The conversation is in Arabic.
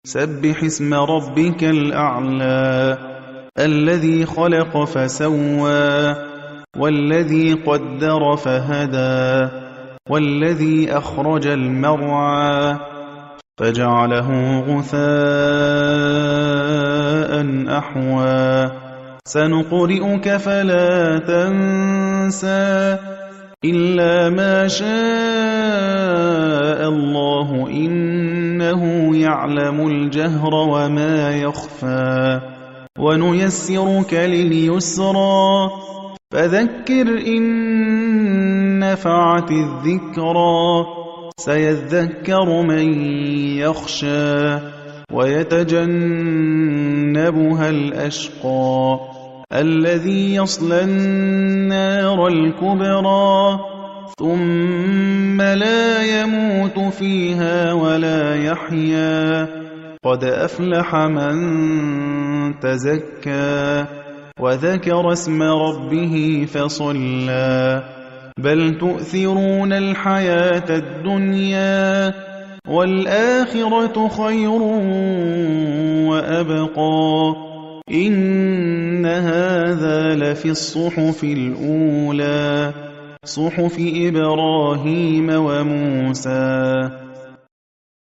سبح اسم ربك الأعلى الذي خلق فسوى والذي قدر فهدى والذي أخرج المرعى فجعله غثاء أحوى سنقرئك فلا تنسى إلا ما شاء الله إنه يعلم الجهر وما يخفى ونيسرك لليسرى فذكر إن نفعت الذكرى سيذكر من يخشى ويتجنبها الأشقى الذي يصلى النار الكبرى ثم لا يموت فيها ولا يحيا قد أفلح من تزكى وذكر اسم ربه فصلى بل تؤثرون الحياة الدنيا والآخرة خير وأبقى إن هذا لفي الصحف الأولى صحف إبراهيم وموسى